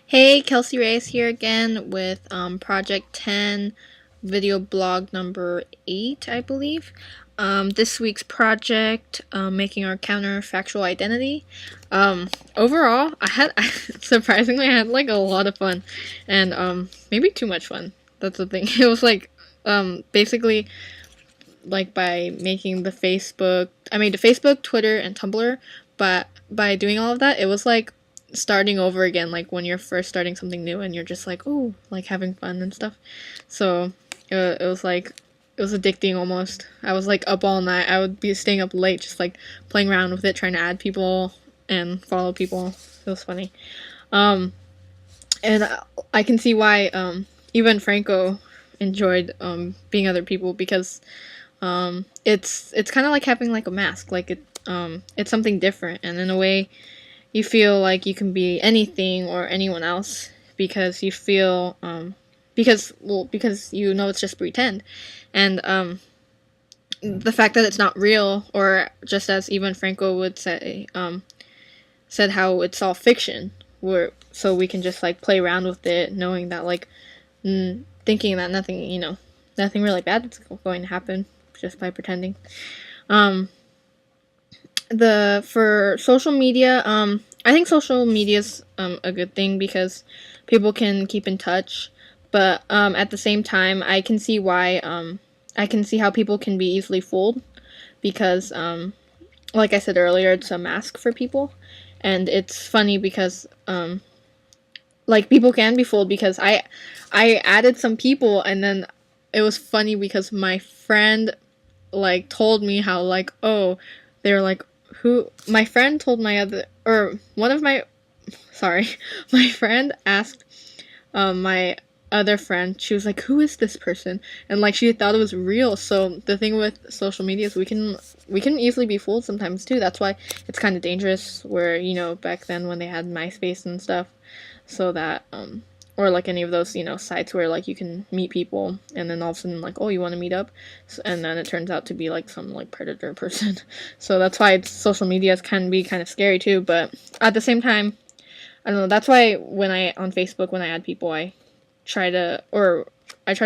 Hey, Kelsey Reyes here again with Project 10 video blog number 8, I believe. This week's project, making our counterfactual identity. Overall, surprisingly, I had like a lot of fun and maybe too much fun. That's the thing. It was like basically like by making I made the Facebook, Twitter, and Tumblr, but by doing all of that, it was like starting over again, like when you're first starting something new and you're just like, oh, like having fun and stuff. So it was like, it was addicting almost. I was like up all night. I would be staying up late just like playing around with it, trying to add people and follow people. It was funny. And I can see why even Franco enjoyed being other people, because it's kind of like having like a mask, like it's something different, and in a way you feel like you can be anything or anyone else because you feel because you know it's just pretend. And the fact that it's not real, or just as even Franco would say, said how it's all fiction, where so we can just like play around with it, knowing that like thinking that nothing really bad is going to happen just by pretending. For social media, I think social media is a good thing because people can keep in touch, but at the same time, I can see why I can see how people can be easily fooled, because like I said earlier, it's a mask for people, and it's funny because like people can be fooled, because I added some people, and then it was funny because my friend like told me how like, oh, they were like, who, my friend told my other, or one of my, sorry, my friend asked my other friend, she was like, who is this person? And like she thought it was real. So the thing with social media is we can easily be fooled sometimes too. That's why it's kind of dangerous, where back then when they had MySpace and stuff, so that or like any of those sites where like you can meet people, and then all of a sudden like, oh, you want to meet up, and then it turns out to be like some like predator person. So that's why social media can be kind of scary too, but at the same time, I don't know, that's why when I on Facebook, when I add people, I try to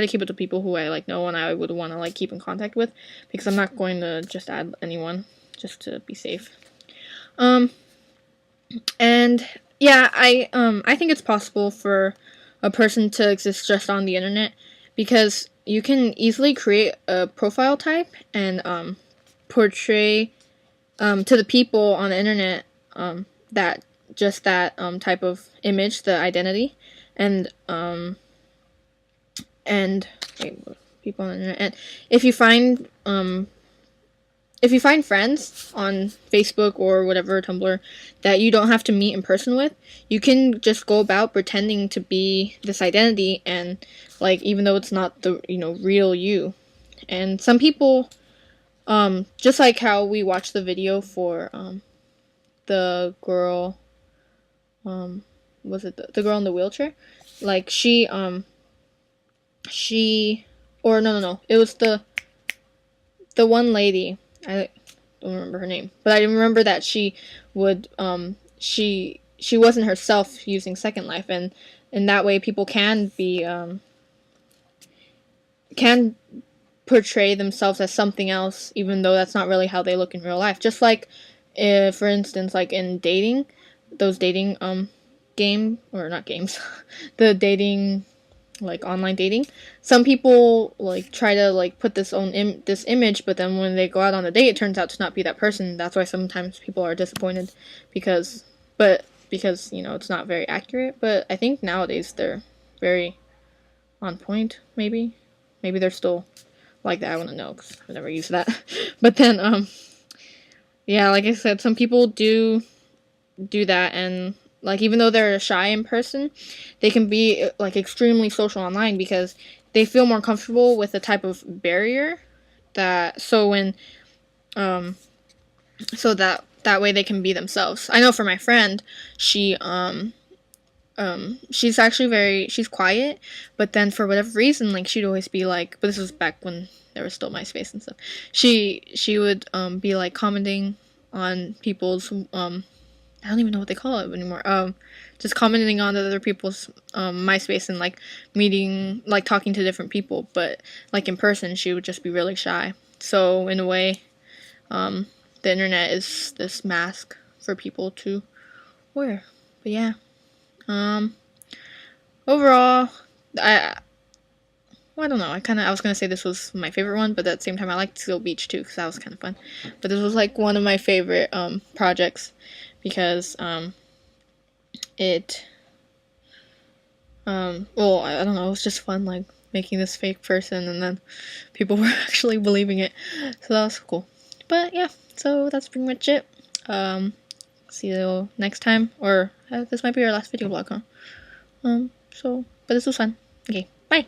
keep it to people who I like know and I would want to like keep in contact with, because I'm not going to just add anyone just to be safe. And yeah, I think it's possible for a person to exist just on the internet, because you can easily create a profile type and portray to the people on the internet that just that type of image, the identity, and wait, people on the internet. And if you find friends on Facebook or whatever, Tumblr, that you don't have to meet in person with, you can just go about pretending to be this identity, and like, even though it's not the real you. And some people, just like how we watched the video for the girl, was it the girl in the wheelchair? Like she or no, it was the one lady, I don't remember her name, but I remember that she would she wasn't herself using Second Life, and in that way people can be can portray themselves as something else, even though that's not really how they look in real life. Just like if, for instance, like in dating, those dating game, or not games, the dating, like online dating, some people like try to like put this image, but then when they go out on a date, it turns out to not be that person. That's why sometimes people are disappointed, because it's not very accurate. But I think nowadays they're very on point. Maybe they're still like that. I want to know, because I've never used that. But then yeah, like I said, some people do that, and like, even though they're shy in person, they can be like extremely social online, because they feel more comfortable with a type of barrier, that so when so that way they can be themselves. I know for my friend, she's actually she's quiet, but then for whatever reason, like, she'd always be like, but this was back when there was still MySpace and stuff, she would be like commenting on people's I don't even know what they call it anymore. Just commenting on other people's MySpace and like meeting, like talking to different people, but like in person, she would just be really shy. So in a way, the internet is this mask for people to wear. But yeah, overall, I well, I don't know. I was gonna say this was my favorite one, but at the same time, I liked Seal Beach too because that was kind of fun. But this was like one of my favorite projects because it well, I don't know, it was just fun like making this fake person and then people were actually believing it. So that was cool. But yeah, so that's pretty much it. See you next time, or this might be our last video blog, huh? But this was fun. Okay, bye.